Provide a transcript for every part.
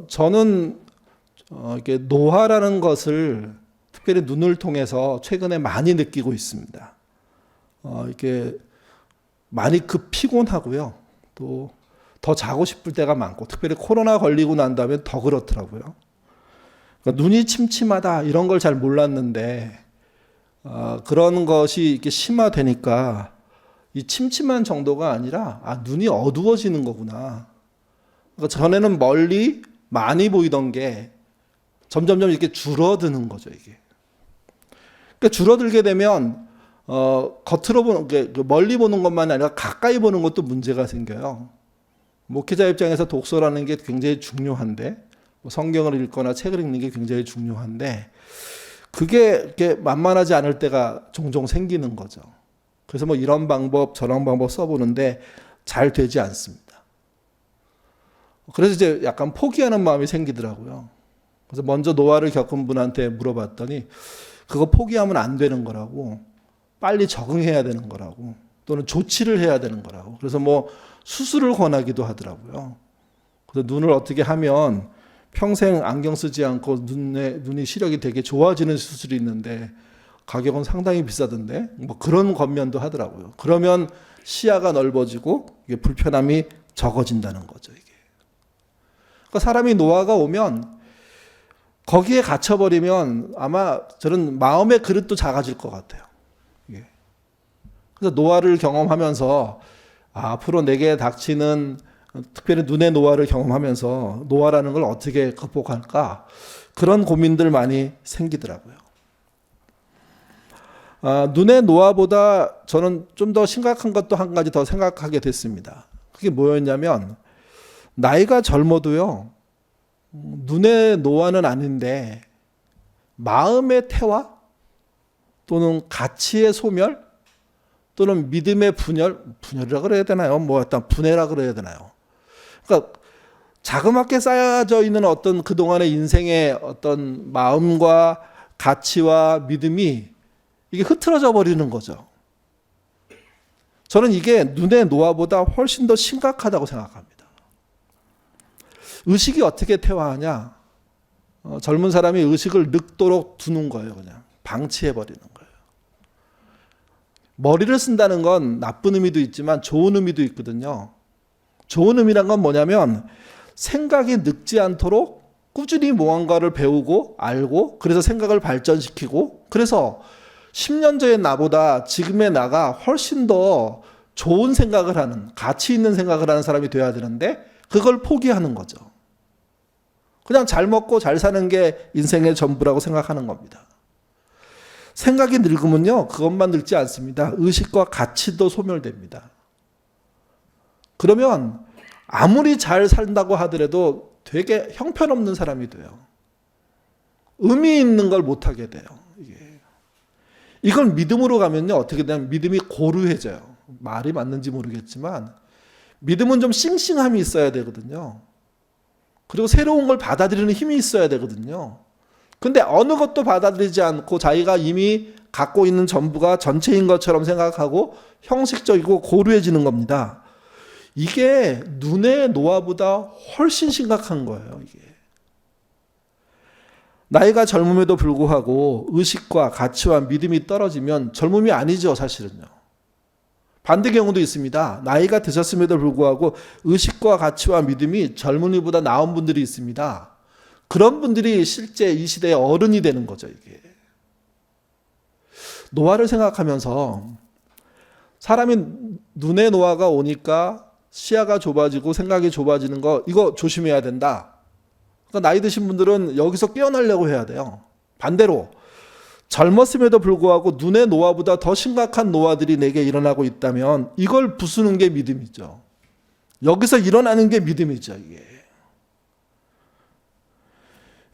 저는 이렇게 노화라는 것을 특별히 눈을 통해서 최근에 많이 느끼고 있습니다. 이렇게 많이 피곤하고요. 또 더 자고 싶을 때가 많고, 특별히 코로나 걸리고 난 다음에 더 그렇더라고요. 그러니까 눈이 침침하다 이런 걸 잘 몰랐는데 그런 것이 이렇게 심화되니까 이 침침한 정도가 아니라 눈이 어두워지는 거구나. 그러니까 전에는 멀리 많이 보이던 게 점점점 이렇게 줄어드는 거죠, 이게. 그러니까 줄어들게 되면 겉으로 보는 게 멀리 보는 것만이 아니라 가까이 보는 것도 문제가 생겨요. 목회자 입장에서 독서라는 게 굉장히 중요한데, 성경을 읽거나 책을 읽는 게 굉장히 중요한데, 그게 이렇게 만만하지 않을 때가 종종 생기는 거죠. 그래서 뭐 이런 방법 저런 방법 써보는데 잘 되지 않습니다. 그래서 이제 약간 포기하는 마음이 생기더라고요. 그래서 먼저 노화를 겪은 분한테 물어봤더니 그거 포기하면 안 되는 거라고, 빨리 적응해야 되는 거라고, 또는 조치를 해야 되는 거라고. 그래서 뭐 수술을 권하기도 하더라고요. 그래서 눈을 어떻게 하면 평생 안경 쓰지 않고 눈이 시력이 되게 좋아지는 수술이 있는데 가격은 상당히 비싸던데, 뭐 그런 권면도 하더라고요. 그러면 시야가 넓어지고 이게 불편함이 적어진다는 거죠, 이게. 그러니까 사람이 노화가 오면 거기에 갇혀버리면 아마 저는 마음의 그릇도 작아질 것 같아요. 이게. 그래서 노화를 경험하면서 앞으로 내게 닥치는 특별히 눈의 노화를 경험하면서 노화라는 걸 어떻게 극복할까, 그런 고민들 많이 생기더라고요. 눈의 노화보다 저는 좀 더 심각한 것도 한 가지 더 생각하게 됐습니다. 그게 뭐였냐면, 나이가 젊어도요, 눈의 노화는 아닌데 마음의 태화 또는 가치의 소멸 또는 믿음의 분열이라 그래야 되나요? 뭐 일단 분해라 그래야 되나요? 그러니까 자그맣게 쌓여져 있는 어떤 그동안의 인생의 어떤 마음과 가치와 믿음이 이게 흐트러져 버리는 거죠. 저는 이게 눈의 노화보다 훨씬 더 심각하다고 생각합니다. 의식이 어떻게 퇴화하냐? 젊은 사람이 의식을 늙도록 두는 거예요. 그냥 방치해 버리는 거예요. 머리를 쓴다는 건 나쁜 의미도 있지만 좋은 의미도 있거든요. 좋은 의미란 건 뭐냐면, 생각이 늙지 않도록 꾸준히 무언가를 배우고 알고, 그래서 생각을 발전시키고, 그래서 10년 전의 나보다 지금의 나가 훨씬 더 좋은 생각을 하는, 가치 있는 생각을 하는 사람이 돼야 되는데 그걸 포기하는 거죠. 그냥 잘 먹고 잘 사는 게 인생의 전부라고 생각하는 겁니다. 생각이 늙으면요, 그것만 늙지 않습니다. 의식과 가치도 소멸됩니다. 그러면 아무리 잘 산다고 하더라도 되게 형편없는 사람이 돼요. 의미 있는 걸 못하게 돼요. 이걸 믿음으로 가면요, 어떻게 되냐면 믿음이 고루해져요. 말이 맞는지 모르겠지만 믿음은 좀 싱싱함이 있어야 되거든요. 그리고 새로운 걸 받아들이는 힘이 있어야 되거든요. 근데 어느 것도 받아들이지 않고 자기가 이미 갖고 있는 전부가 전체인 것처럼 생각하고 형식적이고 고루해지는 겁니다. 이게 눈의 노화보다 훨씬 심각한 거예요, 이게. 나이가 젊음에도 불구하고 의식과 가치와 믿음이 떨어지면 젊음이 아니죠, 사실은요. 반대 경우도 있습니다. 나이가 드셨음에도 불구하고 의식과 가치와 믿음이 젊은이보다 나은 분들이 있습니다. 그런 분들이 실제 이 시대의 어른이 되는 거죠, 이게. 노화를 생각하면서 사람이 눈의 노화가 오니까 시야가 좁아지고 생각이 좁아지는 거, 이거 조심해야 된다. 그러니까 나이 드신 분들은 여기서 깨어나려고 해야 돼요. 반대로 젊었음에도 불구하고 눈의 노화보다 더 심각한 노화들이 내게 일어나고 있다면 이걸 부수는 게 믿음이죠. 여기서 일어나는 게 믿음이죠, 이게.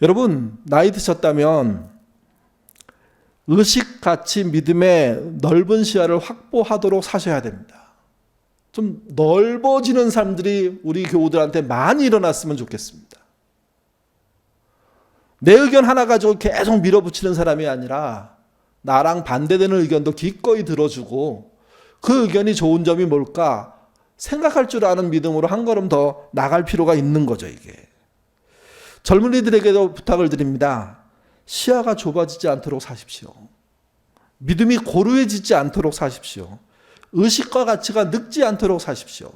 여러분, 나이 드셨다면 의식, 가치, 믿음의 넓은 시야를 확보하도록 사셔야 됩니다. 좀 넓어지는 삶들이 우리 교우들한테 많이 일어났으면 좋겠습니다. 내 의견 하나 가지고 계속 밀어붙이는 사람이 아니라 나랑 반대되는 의견도 기꺼이 들어주고, 그 의견이 좋은 점이 뭘까 생각할 줄 아는 믿음으로 한 걸음 더 나갈 필요가 있는 거죠, 이게. 젊은이들에게도 부탁을 드립니다. 시야가 좁아지지 않도록 사십시오. 믿음이 고루해지지 않도록 사십시오. 의식과 가치가 늙지 않도록 사십시오.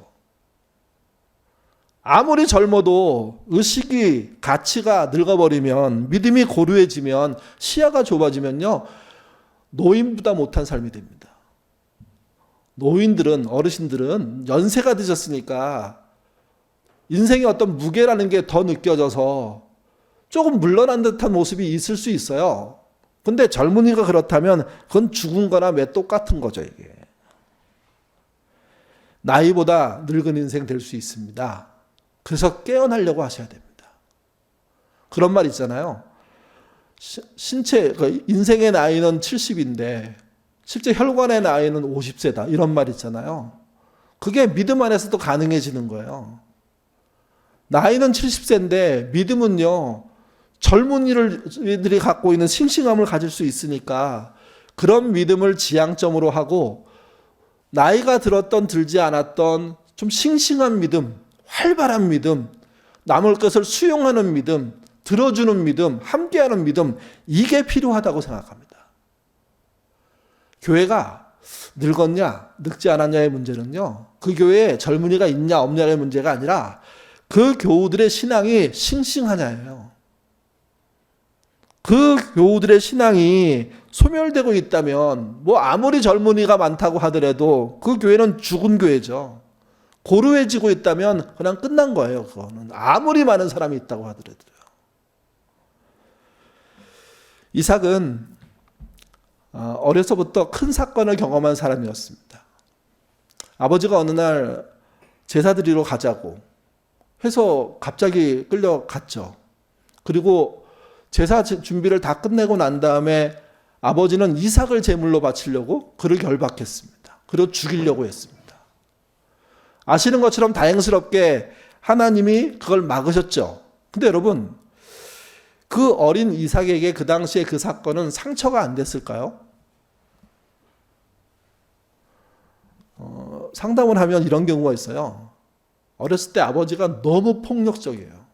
아무리 젊어도 의식이 가치가 늙어버리면, 믿음이 고루해지면, 시야가 좁아지면요, 노인보다 못한 삶이 됩니다. 노인들은, 어르신들은 연세가 드셨으니까 인생의 어떤 무게라는 게 더 느껴져서 조금 물러난 듯한 모습이 있을 수 있어요. 근데 젊은이가 그렇다면 그건 죽은 거나 매 똑같은 거죠, 이게. 나이보다 늙은 인생 될 수 있습니다. 그래서 깨어나려고 하셔야 됩니다. 그런 말 있잖아요. 신체, 인생의 나이는 70인데 실제 혈관의 나이는 50세다. 이런 말 있잖아요. 그게 믿음 안에서도 가능해지는 거예요. 나이는 70세인데 믿음은요, 젊은이들이 갖고 있는 싱싱함을 가질 수 있으니까 그런 믿음을 지향점으로 하고 나이가 들었던 들지 않았던 좀 싱싱한 믿음, 활발한 믿음, 남을 것을 수용하는 믿음, 들어주는 믿음, 함께하는 믿음, 이게 필요하다고 생각합니다. 교회가 늙었냐, 늙지 않았냐의 문제는요, 그 교회에 젊은이가 있냐 없냐의 문제가 아니라 그 교우들의 신앙이 싱싱하냐예요. 그 교우들의 신앙이 소멸되고 있다면 뭐 아무리 젊은이가 많다고 하더라도 그 교회는 죽은 교회죠. 고루해지고 있다면 그냥 끝난 거예요. 그거는 아무리 많은 사람이 있다고 하더라도요. 이삭은 어려서부터 큰 사건을 경험한 사람이었습니다. 아버지가 어느 날 제사 드리러 가자고 해서 갑자기 끌려갔죠. 그리고 제사 준비를 다 끝내고 난 다음에 아버지는 이삭을 제물로 바치려고 그를 결박했습니다. 그리고 죽이려고 했습니다. 아시는 것처럼 다행스럽게 하나님이 그걸 막으셨죠. 근데 여러분, 그 어린 이삭에게 그 당시에 그 사건은 상처가 안 됐을까요? 상담을 하면 이런 경우가 있어요. 어렸을 때 아버지가 너무 폭력적이에요.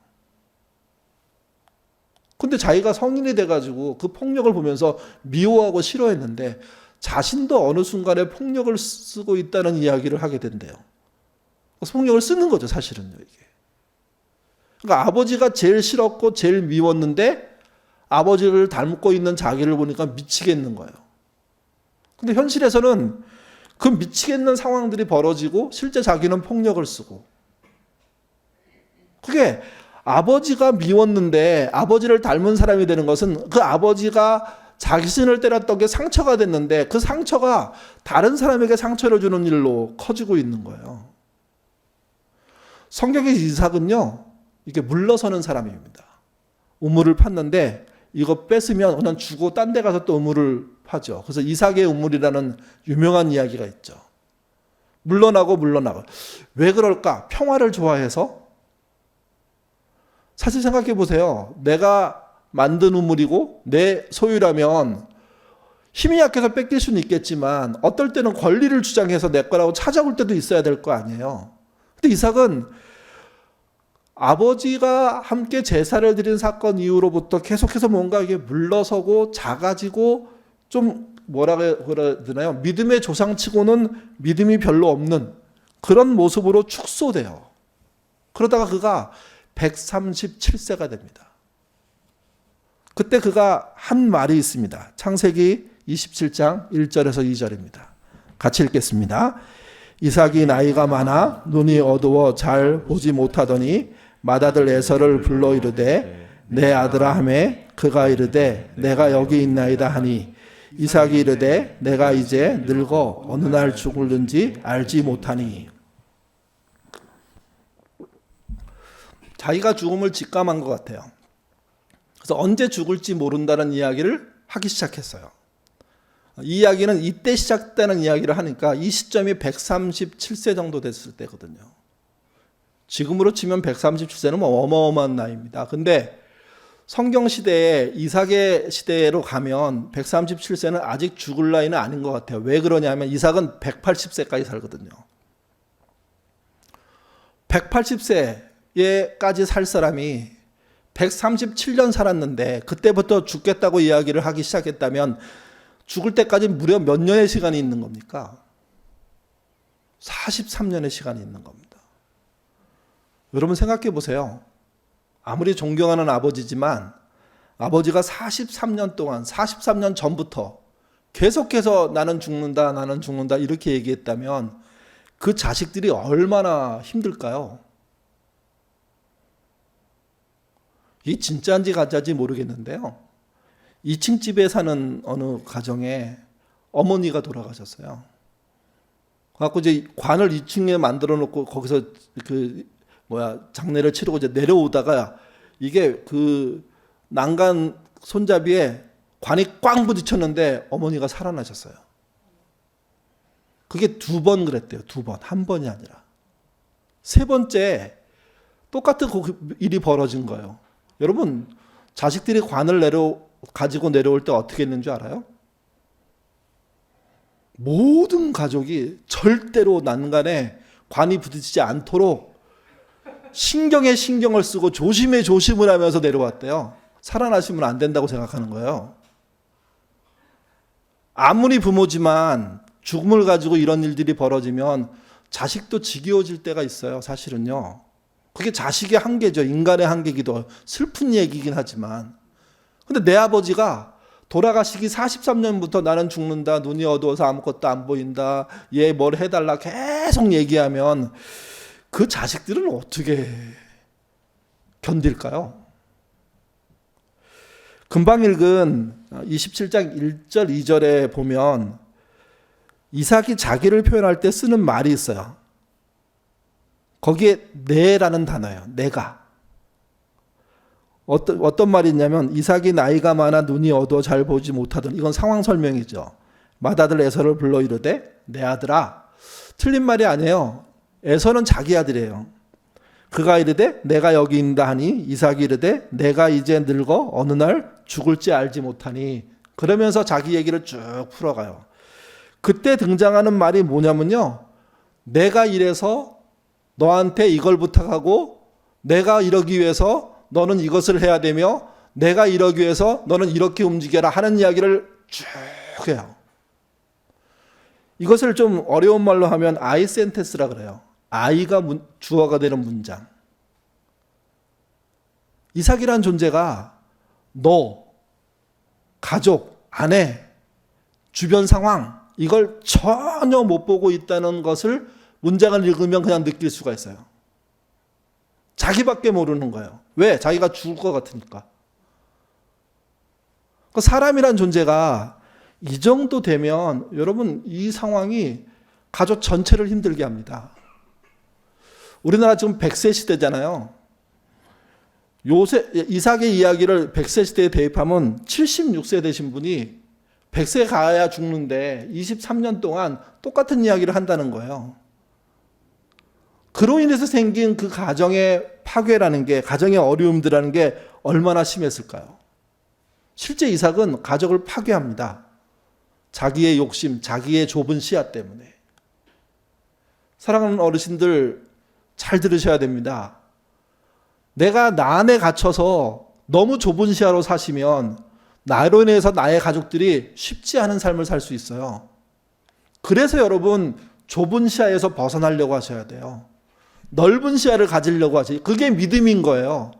근데 자기가 성인이 돼가지고 그 폭력을 보면서 미워하고 싫어했는데 자신도 어느 순간에 폭력을 쓰고 있다는 이야기를 하게 된대요. 폭력을 쓰는 거죠, 사실은요, 이게. 그러니까 아버지가 제일 싫었고 제일 미웠는데 아버지를 닮고 있는 자기를 보니까 미치겠는 거예요. 근데 현실에서는 그 미치겠는 상황들이 벌어지고 실제 자기는 폭력을 쓰고, 그게 아버지가 미웠는데 아버지를 닮은 사람이 되는 것은 그 아버지가 자신을 때렸던 게 상처가 됐는데 그 상처가 다른 사람에게 상처를 주는 일로 커지고 있는 거예요. 성경의 이삭은요, 이게 물러서는 사람입니다. 우물을 팠는데 이거 뺏으면 그냥 주고 딴 데 가서 또 우물을 파죠. 그래서 이삭의 우물이라는 유명한 이야기가 있죠. 물러나고. 왜 그럴까? 평화를 좋아해서? 사실 생각해 보세요. 내가 만든 우물이고 내 소유라면 힘이 약해서 뺏길 수는 있겠지만 어떨 때는 권리를 주장해서 내 거라고 찾아올 때도 있어야 될 거 아니에요. 근데 이삭은 아버지가 함께 제사를 드린 사건 이후로부터 계속해서 뭔가 이게 물러서고 작아지고 좀 뭐라고 그래야 되나요? 믿음의 조상치고는 믿음이 별로 없는 그런 모습으로 축소돼요. 그러다가 그가 137세가 됩니다. 그때 그가 한 말이 있습니다. 창세기 27장 1절에서 2절입니다. 같이 읽겠습니다. 이삭이 나이가 많아 눈이 어두워 잘 보지 못하더니 맏아들 에서를 불러 이르되 내 아들아 하매 그가 이르되 내가 여기 있나이다 하니 이삭이 이르되 내가 이제 늙어 어느 날 죽을는지 알지 못하니. 자기가 죽음을 직감한 것 같아요. 그래서 언제 죽을지 모른다는 이야기를 하기 시작했어요. 이 이야기는 이때 시작되는 이야기를 하니까 이 시점이 137세 정도 됐을 때거든요. 지금으로 치면 137세는 뭐 어마어마한 나이입니다. 근데 성경 시대에 이삭의 시대로 가면 137세는 아직 죽을 나이는 아닌 것 같아요. 왜 그러냐면 이삭은 180세까지 살거든요. 180세까지 살 사람이 137년 살았는데 그때부터 죽겠다고 이야기를 하기 시작했다면 죽을 때까지 무려 몇 년의 시간이 있는 겁니까? 43년의 시간이 있는 겁니다. 여러분 생각해 보세요. 아무리 존경하는 아버지지만 아버지가 43년 동안 43년 전부터 계속해서 나는 죽는다 이렇게 얘기했다면 그 자식들이 얼마나 힘들까요? 이게 진짜인지 가짜인지 모르겠는데요. 2층 집에 사는 어느 가정에 어머니가 돌아가셨어요. 그래갖고 이제 관을 2층에 만들어 놓고 거기서 장례를 치르고 이제 내려오다가 이게 그 난간 손잡이에 관이 꽝 부딪혔는데 어머니가 살아나셨어요. 그게 2번 그랬대요. 2번. 한 번이 아니라. 3번째 똑같은 일이 벌어진 거예요. 여러분 자식들이 관을 가지고 내려올 때 어떻게 했는 줄 알아요? 모든 가족이 절대로 난간에 관이 부딪히지 않도록 신경에 신경을 쓰고 조심해 조심을 하면서 내려왔대요. 살아나시면 안 된다고 생각하는 거예요. 아무리 부모지만 죽음을 가지고 이런 일들이 벌어지면 자식도 지겨워질 때가 있어요. 사실은요. 그게 자식의 한계죠. 인간의 한계기도 슬픈 얘기긴 하지만. 근데 내 아버지가 돌아가시기 43년부터 나는 죽는다, 눈이 어두워서 아무것도 안 보인다, 얘 뭘 해달라 계속 얘기하면 그 자식들은 어떻게 견딜까요? 금방 읽은 27장 1절 2절에 보면 이삭이 자기를 표현할 때 쓰는 말이 있어요. 거기에 내라는 단어예요. 내가. 어떤 말이 있냐면 이삭이 나이가 많아 눈이 어두워 잘 보지 못하던, 이건 상황 설명이죠. 맏아들 에서를 불러 이르되 내 아들아. 틀린 말이 아니에요. 에서는 자기 아들이에요. 그가 이르되 내가 여기 있다 하니 이삭이 이르되 내가 이제 늙어 어느 날 죽을지 알지 못하니. 그러면서 자기 얘기를 쭉 풀어가요. 그때 등장하는 말이 뭐냐면요, 내가 이래서 너한테 이걸 부탁하고 내가 이러기 위해서 너는 이것을 해야 되며 내가 이러기 위해서 너는 이렇게 움직여라 하는 이야기를 쭉 해요. 이것을 좀 어려운 말로 하면 I 센텐스라 그래요. I가 주어가 되는 문장. 이삭이란 존재가 너, 가족, 아내, 주변 상황 이걸 전혀 못 보고 있다는 것을 문장을 읽으면 그냥 느낄 수가 있어요. 자기밖에 모르는 거예요. 왜? 자기가 죽을 것 같으니까. 사람이란 존재가 이 정도 되면 여러분 이 상황이 가족 전체를 힘들게 합니다. 우리나라 지금 100세 시대잖아요. 이삭의 이야기를 100세 시대에 대입하면 76세 되신 분이 100세 가야 죽는데 23년 동안 똑같은 이야기를 한다는 거예요. 그로 인해서 생긴 그 가정의 파괴라는 게, 가정의 어려움들이라는 게 얼마나 심했을까요? 실제 이삭은 가족을 파괴합니다. 자기의 욕심, 자기의 좁은 시야 때문에. 사랑하는 어르신들 잘 들으셔야 됩니다. 내가 나 안에 갇혀서 너무 좁은 시야로 사시면 나로 인해서 나의 가족들이 쉽지 않은 삶을 살 수 있어요. 그래서 여러분 좁은 시야에서 벗어나려고 하셔야 돼요. 넓은 시야를 가지려고 하지. 그게 믿음인 거예요.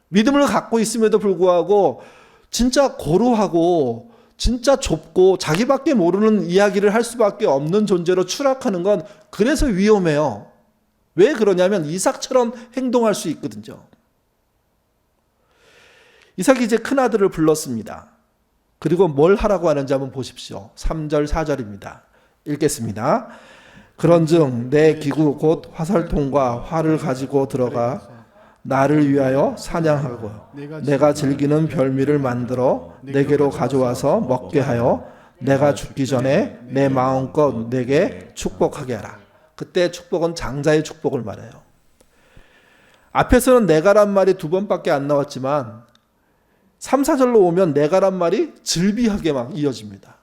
믿음을 갖고 있음에도 불구하고 진짜 고루하고 진짜 좁고 자기밖에 모르는 이야기를 할 수밖에 없는 존재로 추락하는 건 그래서 위험해요. 왜 그러냐면 이삭처럼 행동할 수 있거든요. 이삭이 이제 큰아들을 불렀습니다. 그리고 뭘 하라고 하는지 한번 보십시오. 3절 4절입니다. 읽겠습니다. 그런즉 내 기구 곧 화살통과 활을 가지고 들어가 나를 위하여 사냥하고 내가 즐기는 별미를 만들어 내게로 가져와서 먹게 하여 내가 죽기 전에 내 마음껏 내게 축복하게 하라. 그때 축복은 장자의 축복을 말해요. 앞에서는 내가란 말이 2번밖에 안 나왔지만 3, 4절로 오면 내가란 말이 즐비하게 막 이어집니다.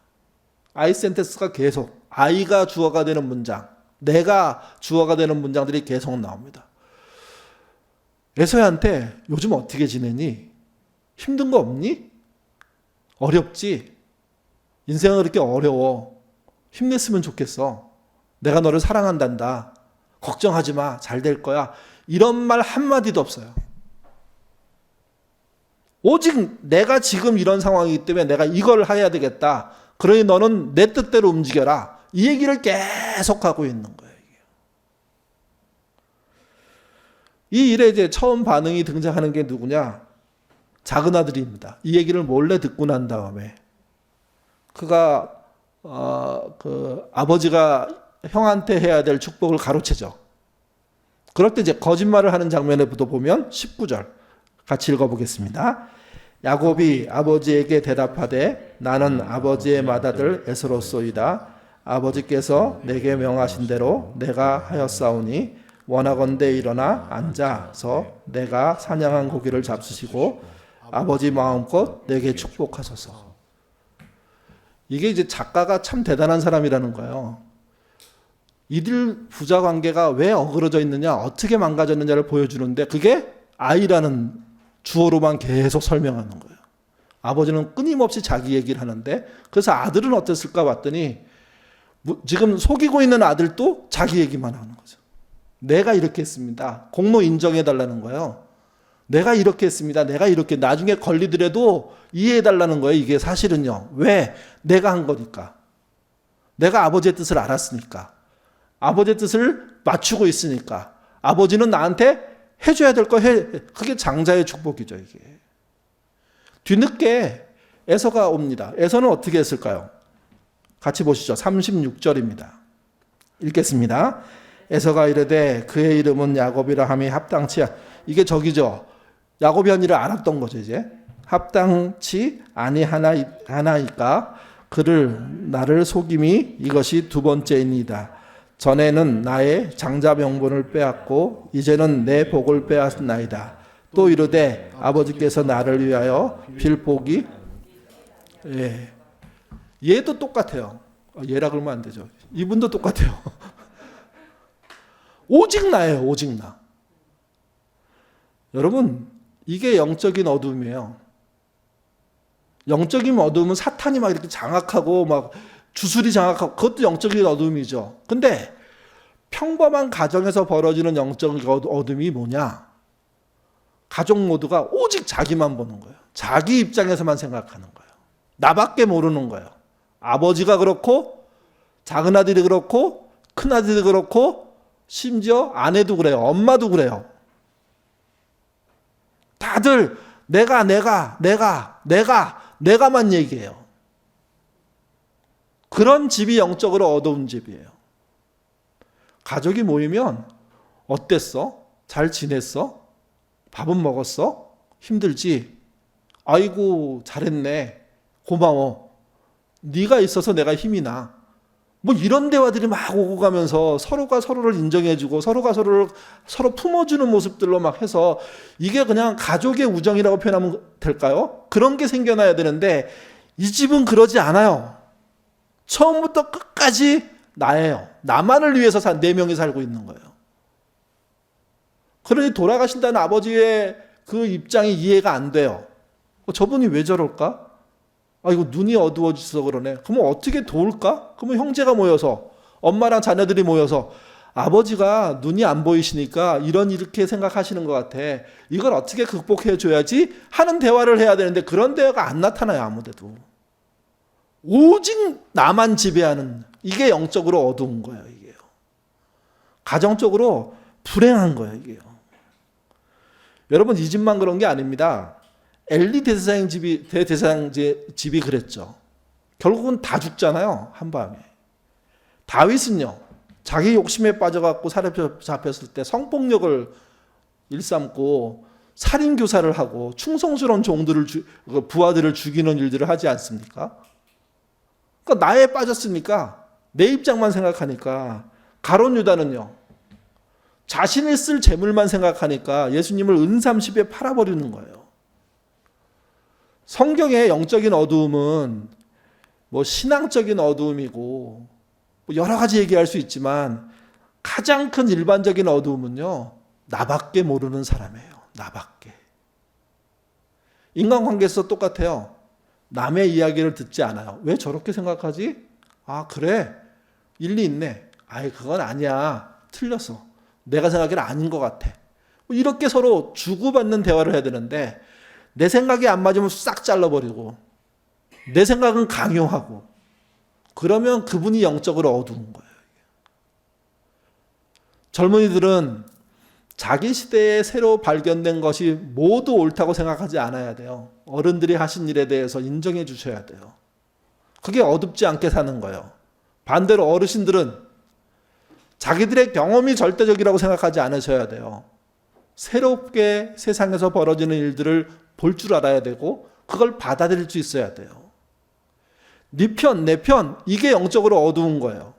I 센텐스가 계속 I가 주어가 되는 문장, 내가 주어가 되는 문장들이 계속 나옵니다. 에서야한테 요즘 어떻게 지내니? 힘든 거 없니? 어렵지? 인생은 그렇게 어려워. 힘냈으면 좋겠어. 내가 너를 사랑한단다. 걱정하지 마. 잘 될 거야. 이런 말 한마디도 없어요. 오직 내가 지금 이런 상황이기 때문에 내가 이걸 해야 되겠다. 그러니 너는 내 뜻대로 움직여라. 이 얘기를 계속하고 있는 거예요. 이 일에 이제 처음 반응이 등장하는 게 누구냐? 작은 아들입니다. 이 얘기를 몰래 듣고 난 다음에 그가 아버지가 형한테 해야 될 축복을 가로채죠. 그럴 때 이제 거짓말을 하는 장면에도 보면 19절 같이 읽어보겠습니다. 야곱이 아버지에게 대답하되 나는 아버지의 맏아들 에서로소이다. 아버지께서 내게 명하신 대로 내가 하였사오니 원하건대 일어나 앉아서 내가 사냥한 고기를 잡수시고 아버지 마음껏 내게 축복하소서. 이게 이제 작가가 참 대단한 사람이라는 거예요. 이들 부자 관계가 왜 어그러져 있느냐, 어떻게 망가졌느냐를 보여주는데 그게 아이라는 주어로만 계속 설명하는 거예요. 아버지는 끊임없이 자기 얘기를 하는데 그래서 아들은 어땠을까 봤더니 지금 속이고 있는 아들도 자기 얘기만 하는 거죠. 내가 이렇게 했습니다. 공로 인정해 달라는 거예요. 내가 이렇게 했습니다. 내가 이렇게 나중에 걸리더라도 이해해 달라는 거예요. 이게 사실은요. 왜? 내가 한 거니까. 내가 아버지의 뜻을 알았으니까. 아버지의 뜻을 맞추고 있으니까. 아버지는 나한테 해줘야 될 거 해. 그게 장자의 축복이죠. 이게. 뒤늦게 에서가 옵니다. 에서는 어떻게 했을까요? 같이 보시죠. 36절입니다. 읽겠습니다. 에서가 이르되 그의 이름은 야곱이라 함이 합당치 이게 저기죠. 야곱이 아니라 알았던 거죠. 이제 합당치 아니하나이까 그를 나를 속임이 이것이 두 번째이니이다. 전에는 나의 장자 명분을 빼앗고 이제는 내 복을 빼앗나이다. 또 이르되 아버지께서 나를 위하여 빌 복이 얘도 똑같아요. 얘라 그러면 안 되죠. 이분도 똑같아요. 오직 나예요. 오직 나. 여러분 이게 영적인 어둠이에요. 영적인 어둠은 사탄이 막 이렇게 장악하고 막 주술이 장악하고 그것도 영적인 어둠이죠. 근데 평범한 가정에서 벌어지는 영적인 어둠이 뭐냐? 가족 모두가 오직 자기만 보는 거예요. 자기 입장에서만 생각하는 거예요. 나밖에 모르는 거예요. 아버지가 그렇고 작은 아들이 그렇고 큰 아들이 그렇고 심지어 아내도 그래요. 엄마도 그래요. 다들 내가만 얘기해요. 그런 집이 영적으로 어두운 집이에요. 가족이 모이면 어땠어? 잘 지냈어? 밥은 먹었어? 힘들지? 아이고 잘했네. 고마워. 네가 있어서 내가 힘이 나. 뭐 이런 대화들이 막 오고 가면서 서로가 서로를 인정해주고 서로가 서로 품어주는 모습들로 막 해서 이게 그냥 가족의 우정이라고 표현하면 될까요? 그런 게 생겨나야 되는데 이 집은 그러지 않아요. 처음부터 끝까지 나예요. 나만을 위해서 네 명이 살고 있는 거예요. 그러니 돌아가신다는 아버지의 그 입장이 이해가 안 돼요. 저분이 왜 저럴까? 이거 눈이 어두워져서 그러네. 그러면 어떻게 도울까? 그러면 형제가 모여서 엄마랑 자녀들이 모여서 아버지가 눈이 안 보이시니까 이렇게 생각하시는 것 같아. 이걸 어떻게 극복해 줘야지 하는 대화를 해야 되는데 그런 대화가 안 나타나요. 아무데도. 오직 나만 지배하는 이게 영적으로 어두운 거예요. 이게요. 가정적으로 불행한 거예요. 이게요. 여러분 이 집만 그런 게 아닙니다. 엘리 대제사장 집이 그랬죠. 결국은 다 죽잖아요. 한밤에. 다윗은요. 자기 욕심에 빠져갖고 잡혔을 때 성폭력을 일삼고 살인교사를 하고 충성스러운 종들을 부하들을 죽이는 일들을 하지 않습니까? 그러니까 나에 빠졌으니까 내 입장만 생각하니까 가룟 유다는요. 자신이 쓸 재물만 생각하니까 예수님을 은삼십에 팔아버리는 거예요. 성경의 영적인 어두움은 뭐 신앙적인 어두움이고 뭐 여러 가지 얘기할 수 있지만 가장 큰 일반적인 어두움은요. 나밖에 모르는 사람이에요. 나밖에. 인간관계에서 똑같아요. 남의 이야기를 듣지 않아요. 왜 저렇게 생각하지? 아, 그래. 일리 있네. 아이, 그건 아니야. 틀렸어. 내가 생각에는 아닌 것 같아. 이렇게 서로 주고받는 대화를 해야 되는데 내 생각이 안 맞으면 싹 잘라버리고 내 생각은 강요하고 그러면 그분이 영적으로 어두운 거예요. 젊은이들은 자기 시대에 새로 발견된 것이 모두 옳다고 생각하지 않아야 돼요. 어른들이 하신 일에 대해서 인정해 주셔야 돼요. 그게 어둡지 않게 사는 거예요. 반대로 어르신들은 자기들의 경험이 절대적이라고 생각하지 않으셔야 돼요. 새롭게 세상에서 벌어지는 일들을 볼 줄 알아야 되고 그걸 받아들일 수 있어야 돼요. 네 편, 내 편, 이게 영적으로 어두운 거예요.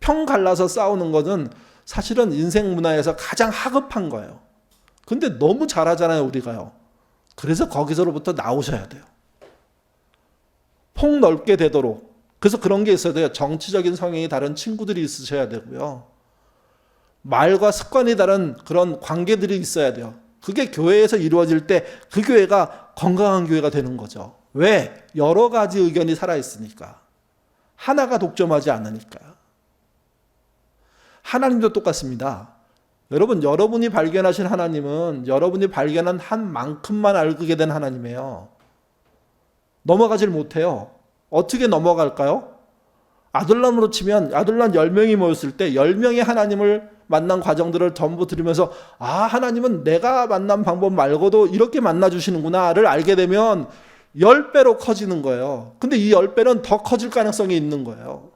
편 갈라서 싸우는 것은 사실은 인생 문화에서 가장 하급한 거예요. 근데 너무 잘하잖아요, 우리가요. 그래서 거기서로부터 나오셔야 돼요. 폭 넓게 되도록. 그래서 그런 게 있어야 돼요. 정치적인 성향이 다른 친구들이 있으셔야 되고요. 말과 습관이 다른 그런 관계들이 있어야 돼요. 그게 교회에서 이루어질 때 그 교회가 건강한 교회가 되는 거죠. 왜? 여러 가지 의견이 살아있으니까. 하나가 독점하지 않으니까. 하나님도 똑같습니다. 여러분, 여러분이 발견하신 하나님은 여러분이 발견한 한 만큼만 알게 된 하나님이에요. 넘어가질 못해요. 어떻게 넘어갈까요? 아들람으로 치면 아들람 10명이 모였을 때 10명의 하나님을 만난 과정들을 전부 들으면서 아, 하나님은 내가 만난 방법 말고도 이렇게 만나주시는구나를 알게 되면 10배로 커지는 거예요. 근데 이 10배는 더 커질 가능성이 있는 거예요.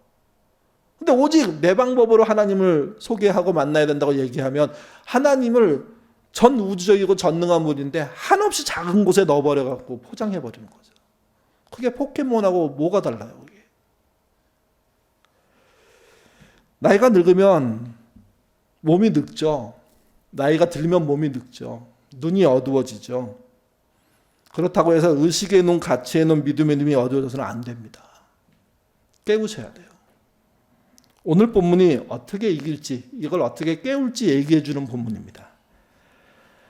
근데 오직 내 방법으로 하나님을 소개하고 만나야 된다고 얘기하면 하나님을 전 우주적이고 전능한 분인데 한없이 작은 곳에 넣어버려갖고 포장해버리는 거죠. 그게 포켓몬하고 뭐가 달라요? 그게. 나이가 늙으면 몸이 늙죠. 나이가 들면 몸이 늙죠. 눈이 어두워지죠. 그렇다고 해서 의식의 눈, 가치의 눈, 믿음의 눈이 어두워져서는 안 됩니다. 깨우셔야 돼요. 오늘 본문이 어떻게 이길지, 이걸 어떻게 깨울지 얘기해 주는 본문입니다.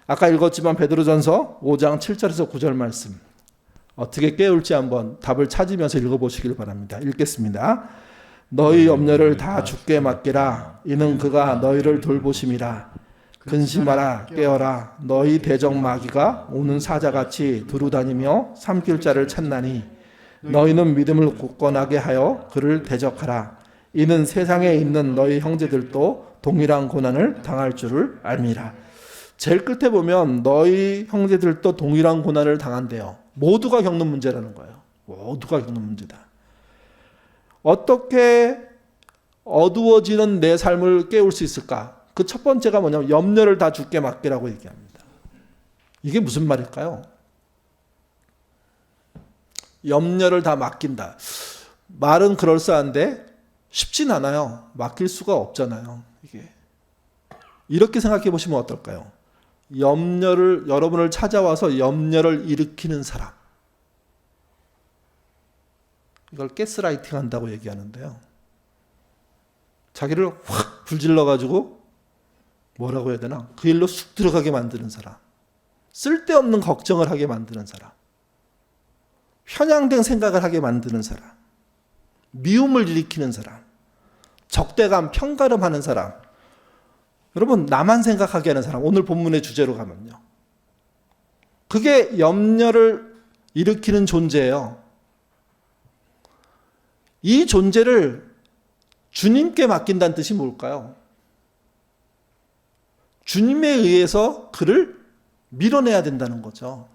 아까 읽었지만 베드로전서 5장 7절에서 9절 말씀 어떻게 깨울지 한번 답을 찾으면서 읽어보시길 바랍니다. 읽겠습니다. 너희 염려를 다 주께 맡기라. 이는 그가 너희를 돌보심이라. 근심하라 깨어라. 너희 대적 마귀가 오는 사자같이 두루다니며 삼킬 자를 찾나니 너희는 믿음을 굳건하게 하여 그를 대적하라. 이는 세상에 있는 너희 형제들도 동일한 고난을 당할 줄을 알미라. 제일 끝에 보면 너희 형제들도 동일한 고난을 당한대요. 모두가 겪는 문제라는 거예요. 모두가 겪는 문제다. 어떻게 어두워지는 내 삶을 깨울 수 있을까? 그 첫 번째가 뭐냐면 염려를 다 주께 맡기라고 얘기합니다. 이게 무슨 말일까요? 염려를 다 맡긴다. 말은 그럴싸한데 쉽진 않아요. 맡길 수가 없잖아요. 이게. 이렇게 생각해 보시면 어떨까요? 여러분을 찾아와서 염려를 일으키는 사람. 이걸 가스라이팅 한다고 얘기하는데요. 자기를 확 불질러가지고 뭐라고 해야 되나? 그 일로 쑥 들어가게 만드는 사람. 쓸데없는 걱정을 하게 만드는 사람. 편향된 생각을 하게 만드는 사람. 미움을 일으키는 사람. 적대감, 편가름하는 사람. 여러분, 나만 생각하게 하는 사람. 오늘 본문의 주제로 가면요. 그게 염려를 일으키는 존재예요. 이 존재를 주님께 맡긴다는 뜻이 뭘까요? 주님에 의해서 그를 밀어내야 된다는 거죠.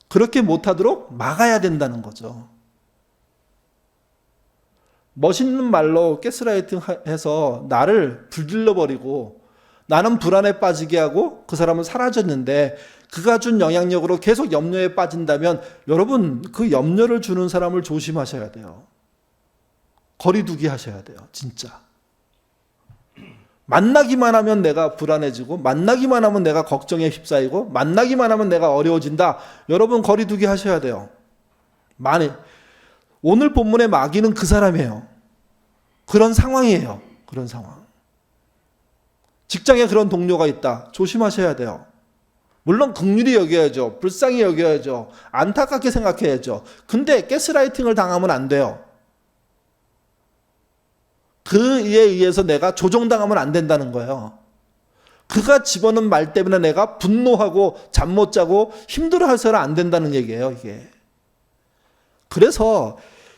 그렇게 못하도록 막아야 된다는 거죠. 멋있는 말로 가스라이팅 해서 나를 불질러버리고 나는 불안에 빠지게 하고 그 사람은 사라졌는데 그가 준 영향력으로 계속 염려에 빠진다면 여러분 그 염려를 주는 사람을 조심하셔야 돼요. 거리두기 하셔야 돼요. 진짜. 만나기만 하면 내가 불안해지고 만나기만 하면 내가 걱정에 휩싸이고 만나기만 하면 내가 어려워진다. 여러분 거리두기 하셔야 돼요. 오늘 본문의 마귀는 그 사람이에요. 그런 상황이에요. 그런 상황. 직장에 그런 동료가 있다. 조심하셔야 돼요. 물론 긍휼히 여겨야죠. 불쌍히 여겨야죠. 안타깝게 생각해야죠. 근데 가스라이팅을 당하면 안 돼요. 그에 의해서 내가 조종당하면 안 된다는 거예요. 그가 집어넣은 말 때문에 내가 분노하고 잠 못 자고 힘들어해서는 안 된다는 얘기예요, 이게. 그래서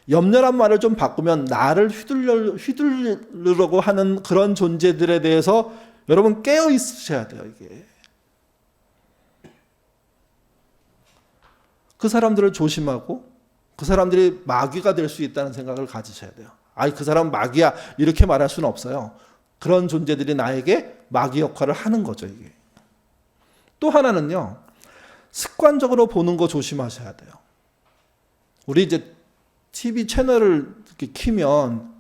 염려란 말을 좀 바꾸면 나를 휘둘르려고 하는 그런 존재들에 대해서 여러분 깨어 있으셔야 돼요, 이게. 그 사람들을 조심하고 그 사람들이 마귀가 될 수 있다는 생각을 가지셔야 돼요. 아이, 그 사람은 마귀야, 이렇게 말할 수는 없어요. 그런 존재들이 나에게 마귀 역할을 하는 거죠, 이게. 또 하나는요, 습관적으로 보는 거 조심하셔야 돼요. 우리 이제 TV 채널을 이렇게 키면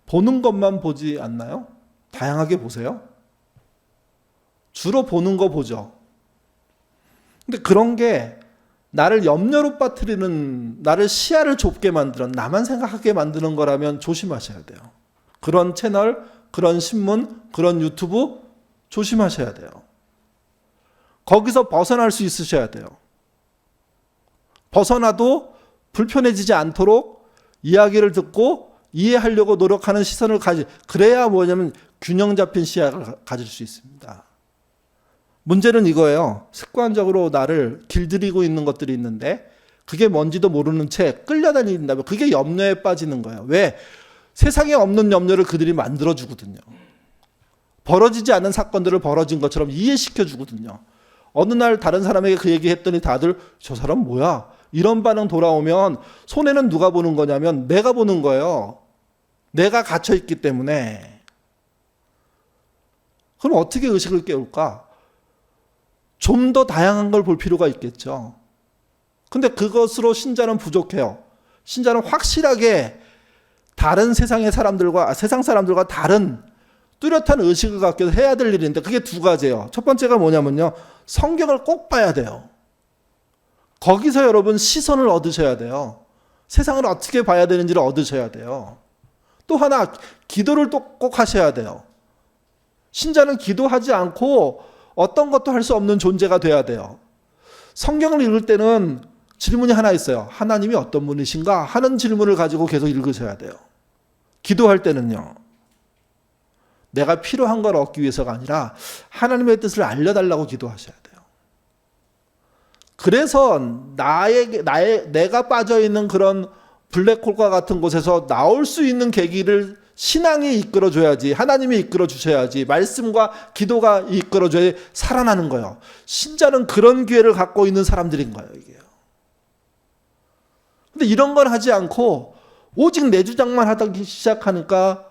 보는 것만 보지 않나요? 다양하게 보세요. 주로 보는 거 보죠. 근데 그런 게 나를 염려로 빠뜨리는, 나를 시야를 좁게 만드는, 나만 생각하게 만드는 거라면 조심하셔야 돼요. 그런 채널, 그런 신문, 그런 유튜브 조심하셔야 돼요. 거기서 벗어날 수 있으셔야 돼요. 벗어나도 불편해지지 않도록 이야기를 듣고 이해하려고 노력하는 시선을 그래야 뭐냐면 균형 잡힌 시야를 가질 수 있습니다. 문제는 이거예요. 습관적으로 나를 길들이고 있는 것들이 있는데 그게 뭔지도 모르는 채 끌려다닌다면 그게 염려에 빠지는 거예요. 왜? 세상에 없는 염려를 그들이 만들어주거든요. 벌어지지 않는 사건들을 벌어진 것처럼 이해시켜주거든요. 어느 날 다른 사람에게 그 얘기 했더니 다들 저 사람 뭐야? 이런 반응 돌아오면 손해는 누가 보는 거냐면 내가 보는 거예요. 내가 갇혀있기 때문에. 그럼 어떻게 의식을 깨울까? 좀 더 다양한 걸 볼 필요가 있겠죠. 근데 그것으로 신자는 부족해요. 신자는 확실하게 다른 세상 사람들과 다른 뚜렷한 의식을 갖게 해야 될 일인데 그게 두 가지예요. 첫 번째가 뭐냐면요. 성경을 꼭 봐야 돼요. 거기서 여러분 시선을 얻으셔야 돼요. 세상을 어떻게 봐야 되는지를 얻으셔야 돼요. 또 하나, 기도를 또 꼭 하셔야 돼요. 신자는 기도하지 않고 어떤 것도 할 수 없는 존재가 돼야 돼요. 성경을 읽을 때는 질문이 하나 있어요. 하나님이 어떤 분이신가 하는 질문을 가지고 계속 읽으셔야 돼요. 기도할 때는요. 내가 필요한 걸 얻기 위해서가 아니라 하나님의 뜻을 알려달라고 기도하셔야 돼요. 그래서 내가 빠져있는 그런 블랙홀과 같은 곳에서 나올 수 있는 계기를 신앙이 이끌어줘야지, 하나님이 이끌어주셔야지, 말씀과 기도가 이끌어줘야 살아나는 거예요. 신자는 그런 기회를 갖고 있는 사람들인 거예요, 이게요. 근데 이런 걸 하지 않고 오직 내 주장만 하기 시작하니까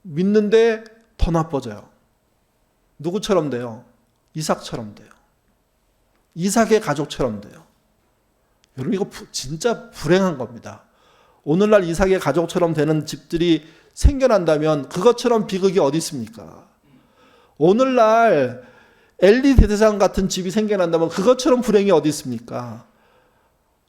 믿는데 더 나빠져요. 누구처럼 돼요? 이삭처럼 돼요. 이삭의 가족처럼 돼요. 여러분, 이거 진짜 불행한 겁니다. 오늘날 이삭의 가족처럼 되는 집들이 생겨난다면 그것처럼 비극이 어디 있습니까? 오늘날 엘리 대제사장 같은 집이 생겨난다면 그것처럼 불행이 어디 있습니까?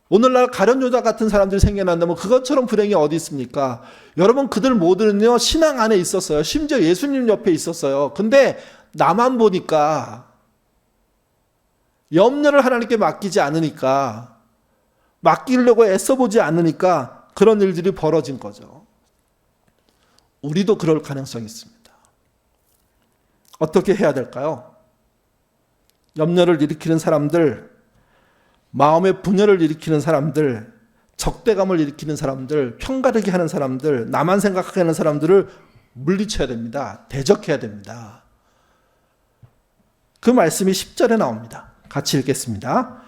오늘날 가룟 유다 같은 사람들이 생겨난다면 그것처럼 불행이 어디 있습니까? 여러분, 그들 모두는요 신앙 안에 있었어요. 심지어 예수님 옆에 있었어요. 근데 나만 보니까, 염려를 하나님께 맡기지 않으니까, 맡기려고 애써보지 않으니까 그런 일들이 벌어진 거죠. 우리도 그럴 가능성이 있습니다. 어떻게 해야 될까요? 염려를 일으키는 사람들, 마음의 분열을 일으키는 사람들, 적대감을 일으키는 사람들, 편가르기 하는 사람들, 나만 생각하게 하는 사람들을 물리쳐야 됩니다. 대적해야 됩니다. 그 말씀이 10절에 나옵니다. 같이 읽겠습니다.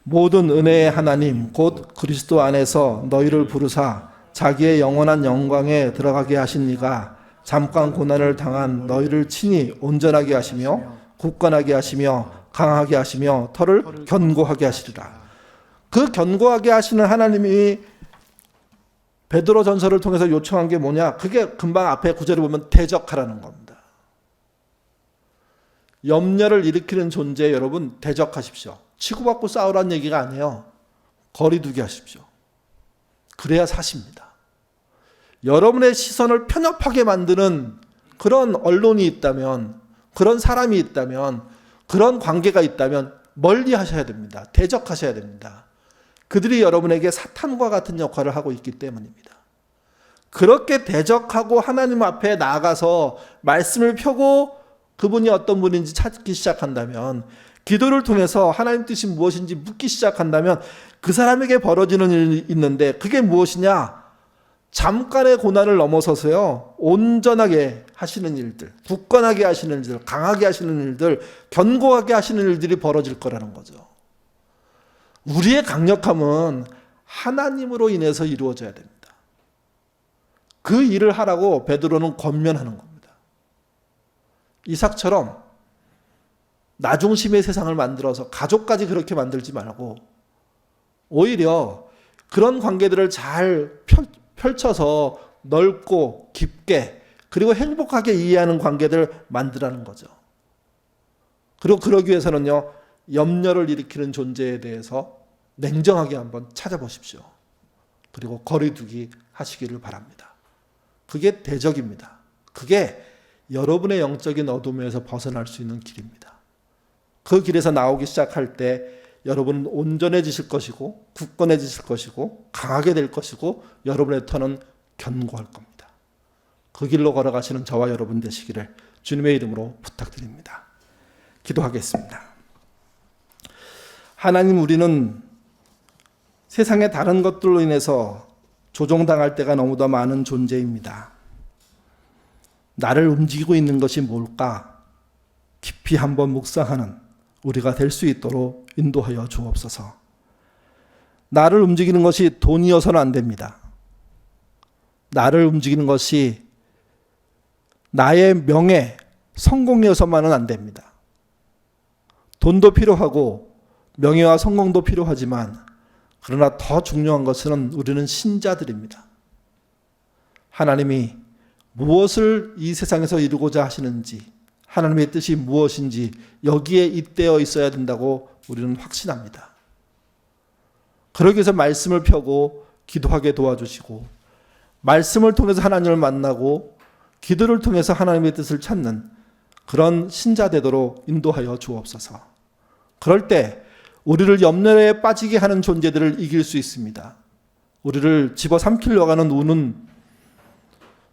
모든 은혜의 하나님 곧 그리스도 안에서 너희를 부르사 자기의 영원한 영광에 들어가게 하신 이가 잠깐 고난을 당한 너희를 친히 온전하게 하시며 굳건하게 하시며 강하게 하시며 터를 견고하게 하시리라. 그 견고하게 하시는 하나님이 베드로 전서를 통해서 요청한 게 뭐냐? 그게 금방 앞에 구절을 보면 대적하라는 겁니다. 염려를 일으키는 존재에 여러분 대적하십시오. 치고받고 싸우라는 얘기가 아니에요. 거리 두게 하십시오. 그래야 사십니다. 여러분의 시선을 편협하게 만드는 그런 언론이 있다면, 그런 사람이 있다면, 그런 관계가 있다면 멀리 하셔야 됩니다. 대적하셔야 됩니다. 그들이 여러분에게 사탄과 같은 역할을 하고 있기 때문입니다. 그렇게 대적하고 하나님 앞에 나아가서 말씀을 펴고 그분이 어떤 분인지 찾기 시작한다면, 기도를 통해서 하나님 뜻이 무엇인지 묻기 시작한다면 그 사람에게 벌어지는 일이 있는데, 그게 무엇이냐? 잠깐의 고난을 넘어서서요, 온전하게 하시는 일들, 굳건하게 하시는 일들, 강하게 하시는 일들, 견고하게 하시는 일들이 벌어질 거라는 거죠. 우리의 강력함은 하나님으로 인해서 이루어져야 됩니다. 그 일을 하라고 베드로는 권면하는 겁니다. 이삭처럼 나 중심의 세상을 만들어서 가족까지 그렇게 만들지 말고, 오히려 그런 관계들을 잘 펼쳐서 넓고 깊게 그리고 행복하게 이해하는 관계들을 만들라는 거죠. 그리고 그러기 위해서는요, 염려를 일으키는 존재에 대해서 냉정하게 한번 찾아보십시오. 그리고 거리두기 하시기를 바랍니다. 그게 대적입니다. 그게 여러분의 영적인 어둠에서 벗어날 수 있는 길입니다. 그 길에서 나오기 시작할 때 여러분은 온전해지실 것이고, 굳건해지실 것이고, 강하게 될 것이고, 여러분의 터는 견고할 겁니다. 그 길로 걸어가시는 저와 여러분 되시기를 주님의 이름으로 부탁드립니다. 기도하겠습니다. 하나님, 우리는 세상의 다른 것들로 인해서 조종당할 때가 너무도 많은 존재입니다. 나를 움직이고 있는 것이 뭘까? 깊이 한번 묵상하는 우리가 될 수 있도록 인도하여 주옵소서. 나를 움직이는 것이 돈이어서는 안 됩니다. 나를 움직이는 것이 나의 명예, 성공이어서만은 안 됩니다. 돈도 필요하고 명예와 성공도 필요하지만, 그러나 더 중요한 것은 우리는 신자들입니다. 하나님이 무엇을 이 세상에서 이루고자 하시는지, 하나님의 뜻이 무엇인지 여기에 잇대어 있어야 된다고 우리는 확신합니다. 그러기 위해서 말씀을 펴고 기도하게 도와주시고, 말씀을 통해서 하나님을 만나고 기도를 통해서 하나님의 뜻을 찾는 그런 신자 되도록 인도하여 주옵소서. 그럴 때 우리를 염려에 빠지게 하는 존재들을 이길 수 있습니다. 우리를 집어삼키려고 하는 우는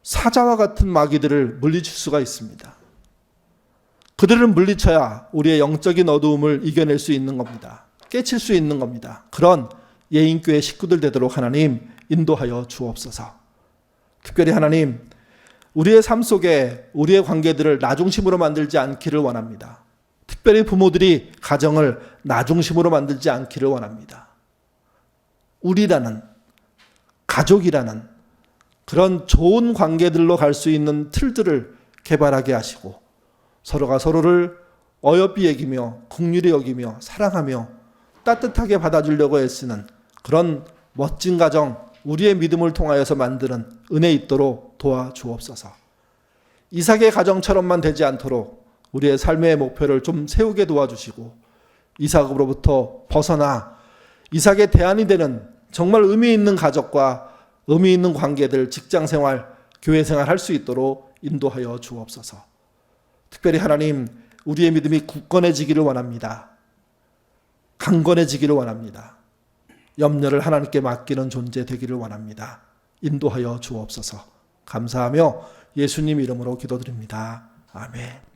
사자와 같은 마귀들을 물리칠 수가 있습니다. 그들을 물리쳐야 우리의 영적인 어두움을 이겨낼 수 있는 겁니다. 깨칠 수 있는 겁니다. 그런 예인교회 식구들 되도록 하나님 인도하여 주옵소서. 특별히 하나님, 우리의 삶 속에 우리의 관계들을 나 중심으로 만들지 않기를 원합니다. 특별히 부모들이 가정을 나 중심으로 만들지 않기를 원합니다. 우리라는, 가족이라는 그런 좋은 관계들로 갈 수 있는 틀들을 개발하게 하시고, 서로가 서로를 어여삐 여기며 긍휼히 여기며 사랑하며 따뜻하게 받아주려고 애쓰는 그런 멋진 가정, 우리의 믿음을 통하여서 만드는 은혜 있도록 도와주옵소서. 이삭의 가정처럼만 되지 않도록 우리의 삶의 목표를 좀 세우게 도와주시고, 이삭으로부터 벗어나 이삭의 대안이 되는 정말 의미 있는 가족과 의미 있는 관계들, 직장생활, 교회생활 할 수 있도록 인도하여 주옵소서. 특별히 하나님, 우리의 믿음이 굳건해지기를 원합니다. 강건해지기를 원합니다. 염려를 하나님께 맡기는 존재 되기를 원합니다. 인도하여 주옵소서. 감사하며 예수님 이름으로 기도드립니다. 아멘.